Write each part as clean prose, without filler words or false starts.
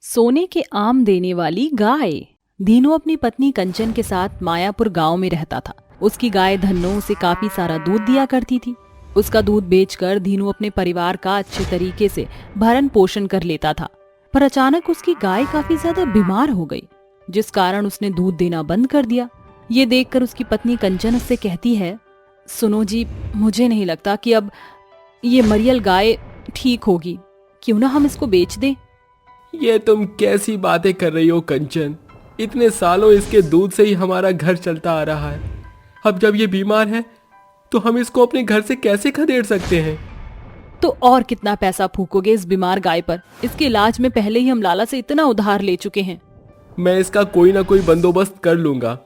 सोने के आम देने वाली गाय। धीनू अपनी पत्नी कंचन के साथ मायापुर गांव में रहता था। उसकी गाय धन्नो उसे काफी सारा दूध दिया करती थी। उसका दूध बेचकर धीनू अपने परिवार का अच्छे तरीके से भरण पोषण कर लेता था। पर अचानक उसकी गाय काफी ज्यादा बीमार हो गई, जिस कारण उसने दूध देना बंद कर दिया। ये देखकर उसकी पत्नी कंचन उससे कहती है, सुनो जी, मुझे नहीं लगता कि अब ये मरियल गाय ठीक होगी। क्यों ना हम इसको बेच दें। ये तुम कैसी बातें कर रही हो कंचन? इतने सालों इसके दूध से ही हमारा घर चलता आ रहा है। अब जब ये बीमार है तो हम इसको अपने घर से कैसे खदेड़ सकते हैं? तो और कितना पैसा फूकोगे इस बीमार गाय पर? इसके इलाज में पहले ही हम लाला से इतना उधार ले चुके हैं। मैं इसका कोई ना कोई बंदोबस्त कर लूंगा।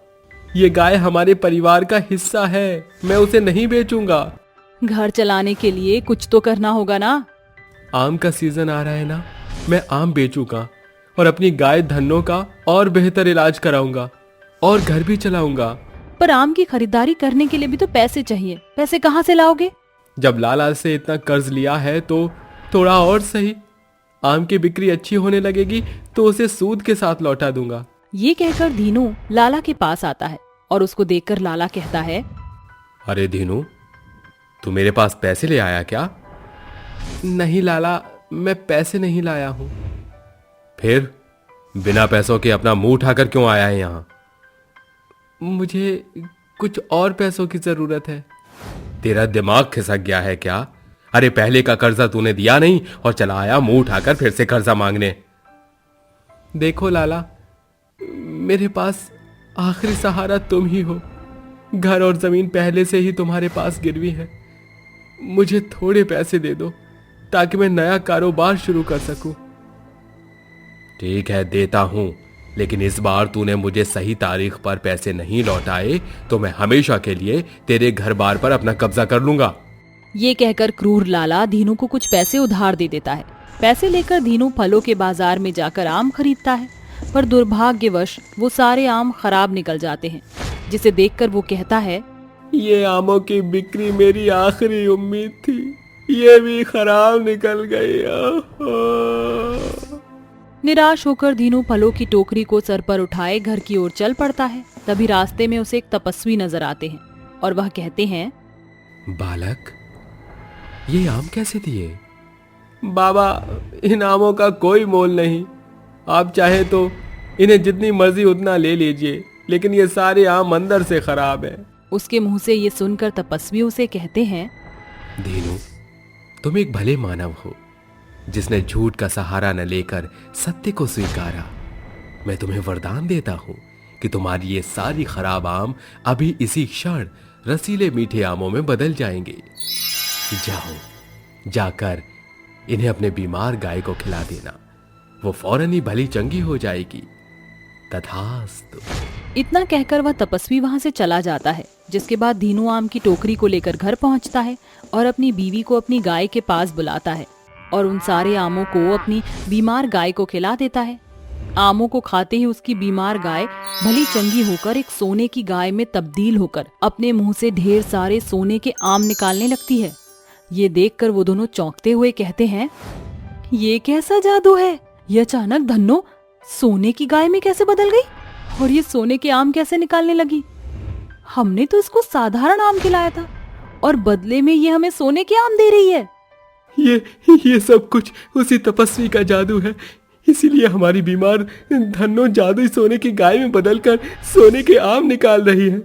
ये गाय हमारे परिवार का हिस्सा है, मैं उसे नहीं बेचूंगा। घर चलाने के लिए कुछ तो करना होगा ना। आम का सीजन आ रहा है ना, मैं आम बेचूंगा और अपनी गाय धन्नो का और बेहतर इलाज कराऊंगा और घर भी चलाऊंगा। पर आम की खरीदारी करने के लिए भी तो पैसे चाहिए। पैसे कहाँ से लाओगे? जब लाला से इतना कर्ज लिया है तो थोड़ा और सही। आम की बिक्री अच्छी होने लगेगी तो उसे सूद के साथ लौटा दूंगा। ये कहकर धीनू लाला के पास आता है और उसको देखकर लाला कहता है, अरे धीनू, तू मेरे पास पैसे ले आया क्या? नहीं लाला, मैं पैसे नहीं लाया हूं। फिर बिना पैसों के अपना मुंह उठाकर क्यों आया है यहां? मुझे कुछ और पैसों की जरूरत है। तेरा दिमाग खिसक गया है क्या? अरे पहले का कर्जा तूने दिया नहीं और चला आया मुंह उठाकर फिर से कर्जा मांगने। देखो लाला, मेरे पास आखिरी सहारा तुम ही हो। घर और जमीन पहले से ही तुम्हारे पास गिरवी है। मुझे थोड़े पैसे दे दो ताकि मैं नया कारोबार शुरू कर सकूं। ठीक है, देता हूं, लेकिन इस बार तूने मुझे सही तारीख पर पैसे नहीं लौटाए तो मैं हमेशा के लिए तेरे घर बार पर अपना कब्जा कर लूंगा। ये कहकर क्रूर लाला धीनू को कुछ पैसे उधार दे देता है। पैसे लेकर धीनू फलों के बाजार में जाकर आम खरीदता है, पर दुर्भाग्यवश वो सारे आम खराब निकल जाते हैं, जिसे देखकर वो कहता है, ये आमों की बिक्री मेरी आखिरी उम्मीद थी, ये भी खराब निकल गई। निराश होकर धीनू फलों की टोकरी को सर पर उठाए घर की ओर चल पड़ता है। तभी रास्ते में उसे एक तपस्वी नजर आते हैं और वह कहते हैं, बालक, ये आम कैसे दिए? बाबा, इन आमों का कोई मोल नहीं। आप चाहे तो इन्हें जितनी मर्जी उतना ले लीजिए, लेकिन ये सारे आम अंदर से खराब है। उसके मुंह से ये सुनकर तपस्वी उसे कहते हैं, धीनू, तुम एक भले मानव हो जिसने झूठ का सहारा न लेकर सत्य को स्वीकारा। मैं तुम्हें वरदान देता हूं कि तुम्हारी ये सारी खराब आम अभी इसी क्षण रसीले मीठे आमों में बदल जाएंगे। जाओ, जाकर इन्हें अपने बीमार गाय को खिला देना, वो फौरन ही भली चंगी हो जाएगी। तथास्तु। इतना कहकर वह तपस्वी वहां से चला जाता है। जिसके बाद धीनू आम की टोकरी को लेकर घर पहुंचता है और अपनी बीवी को अपनी गाय के पास बुलाता है और उन सारे आमों को अपनी बीमार गाय को खिला देता है। आमों को खाते ही उसकी बीमार गाय भली चंगी होकर एक सोने की गाय में तब्दील होकर अपने मुंह से ढेर सारे सोने के आम निकालने लगती है। ये देखकर वो दोनों चौंकते हुए कहते हैं, ये कैसा जादू है? ये अचानक धन्नो सोने की गाय में कैसे बदल गई और ये सोने के आम कैसे निकालने लगी? हमने तो इसको साधारण आम खिलाया था और बदले में ये हमें सोने के आम दे रही है। ये सब कुछ उसी तपस्वी का जादू है। इसीलिए हमारी बीमार धन्नो जादुई सोने की गाय में बदलकर सोने के आम निकाल रही है।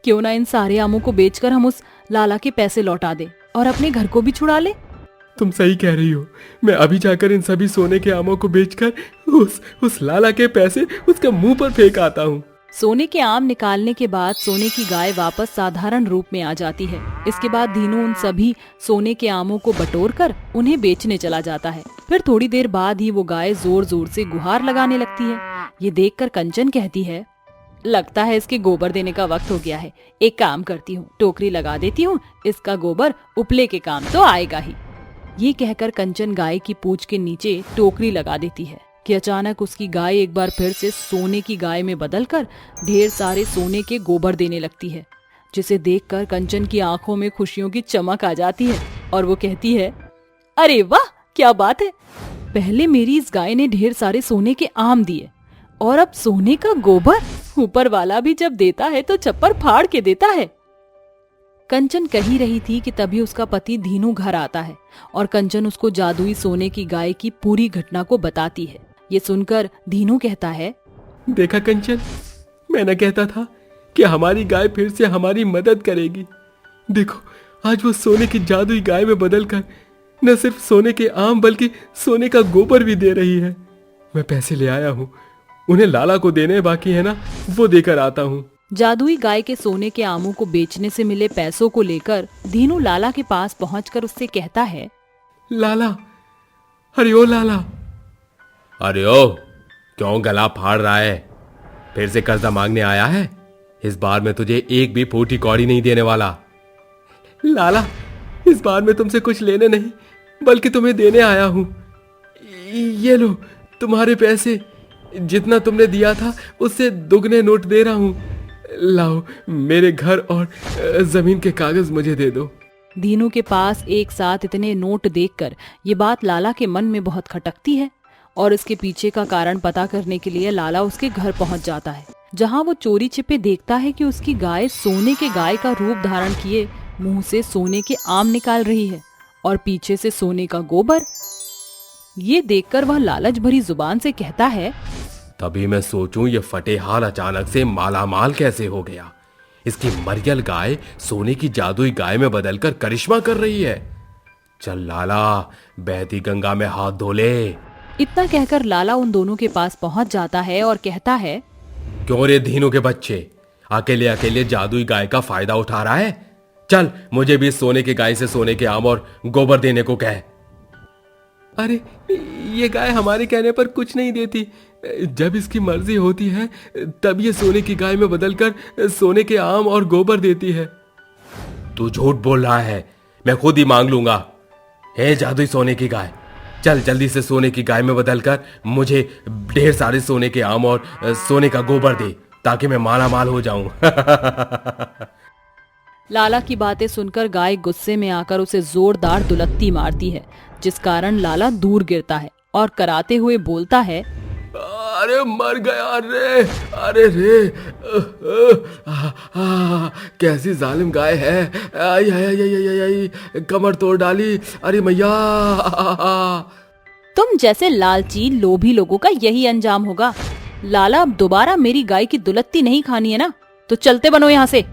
क्यों ना इन सारे आमों को बेचकर हम उस लाला के पैसे लौटा दें और अपने घर को भी छुड़ा ले। तुम सही कह रही हो। मैं अभी जाकर इन सभी सोने के आमों को बेचकर उस लाला के पैसे उसके मुंह पर फेंक आता हूँ। सोने के आम निकालने के बाद सोने की गाय वापस साधारण रूप में आ जाती है। इसके बाद धीनू उन सभी सोने के आमों को बटोरकर उन्हें बेचने चला जाता है। फिर थोड़ी देर बाद ही वो गाय जोर जोर से गुहार लगाने लगती है। ये देखकर कंचन कहती है, लगता है इसके गोबर देने का वक्त हो गया है। एक काम करती हूँ, टोकरी लगा देती हूँ, इसका गोबर उपले के काम तो आएगा ही। ये कहकर कंचन गाय की पूंछ के नीचे टोकरी लगा देती है कि अचानक उसकी गाय एक बार फिर से सोने की गाय में बदलकर ढेर सारे सोने के गोबर देने लगती है, जिसे देखकर कंचन की आंखों में खुशियों की चमक आ जाती है और वो कहती है, अरे वाह, क्या बात है! पहले मेरी इस गाय ने ढेर सारे सोने के आम दिए और अब सोने का गोबर। ऊपर वाला भी जब देता है तो छप्पर फाड़ के देता है। कंचन कही रही थी कि तभी उसका पति धीनू घर आता है और कंचन उसको जादुई सोने की गाय की पूरी घटना को बताती है। ये सुनकर धीनू कहता है, देखा कंचन, मैं न कहता था कि हमारी गाय फिर से हमारी मदद करेगी। देखो, आज वो सोने की जादुई गाय में बदलकर न सिर्फ सोने के आम बल्कि सोने का गोबर भी दे रही है। मैं पैसे ले आया हूँ, उन्हें लाला को देने बाकी है ना, वो देकर आता हूँ। जादुई गाय के सोने के आमों को बेचने से मिले पैसों को लेकर धीनू लाला के पास पहुंचकर उससे कहता है, लाला, अरे ओ लाला। अरे ओ, क्यों गला फाड़ रहा है? फिर से कर्जा मांगने आया है? इस बार मैं तुझे एक भी फूटी कौड़ी नहीं देने वाला। लाला, इस बार मैं तुमसे कुछ लेने नहीं बल्कि तुम्हें देने आया हूं। ये लो तुम्हारे पैसे, जितना तुमने दिया था उससे दुगने नोट दे रहा हूं। लाओ, मेरे घर और जमीन के कागज मुझे दे दो। धीनू के पास एक साथ इतने नोट देखकर ये बात लाला के मन में बहुत खटकती है और इसके पीछे का कारण पता करने के लिए लाला उसके घर पहुंच जाता है, जहां वो चोरी छिपे देखता है कि उसकी गाय सोने के गाय का रूप धारण किए मुंह से सोने के आम निकाल रही है और पीछे से सोने का गोबर। ये देखकर वह लालच भरी जुबान से कहता है, तभी मैं सोचूं ये फटेहाल अचानक से मालामाल कैसे हो गया। इसकी मरियल गाय सोने की जादुई गाय में बदलकर करिश्मा कर रही है। चल लाला, बहती गंगा में हाथ धो ले। इतना कहकर लाला उन दोनों के पास पहुंच जाता है और कहता है, क्यों रे धीनू के बच्चे, अकेले अकेले जादुई गाय का फायदा उठा रहा है? चल, मुझे भी सोने के गाय से सोने के आम और गोबर देने को कह। अरे, ये गाय हमारे कहने पर कुछ नहीं देती। जब इसकी मर्जी होती है तब ये सोने की गाय में बदलकर सोने के आम और गोबर देती है। तू झूठ बोल रहा है, मैं खुद ही मांग लूंगा। हे जादुई सोने की गाय, चल जल्दी से सोने की गाय में बदलकर मुझे ढेर सारे सोने के आम और सोने का गोबर दे, ताकि मैं माला माल हो जाऊं। लाला की बातें सुनकर गाय गुस्से में आकर उसे जोरदार दुलत्ती मारती है, जिस कारण लाला दूर गिरता है और कराते हुए बोलता है, अरे मर गया रे, अरे रे, कैसी जालिम गाय है, आई, आई, आई, आई, आई, आई, कमर तोड़ डाली, अरे मैया। तुम जैसे लालची लोभी लोगों का यही अंजाम होगा। लाला, अब दोबारा मेरी गाय की दुलत्ती नहीं खानी है ना, तो चलते बनो यहाँ से।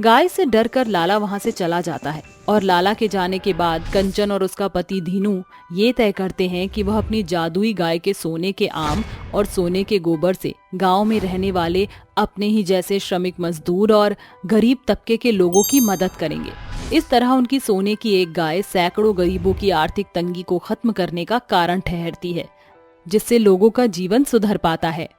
गाय से डरकर लाला वहाँ से चला जाता है और लाला के जाने के बाद कंचन और उसका पति धीनू ये तय करते हैं कि वह अपनी जादुई गाय के सोने के आम और सोने के गोबर से गांव में रहने वाले अपने ही जैसे श्रमिक मजदूर और गरीब तबके के लोगों की मदद करेंगे। इस तरह उनकी सोने की एक गाय सैकड़ों गरीबों की आर्थिक तंगी को खत्म करने का कारण ठहरती है, जिससे लोगों का जीवन सुधर पाता है।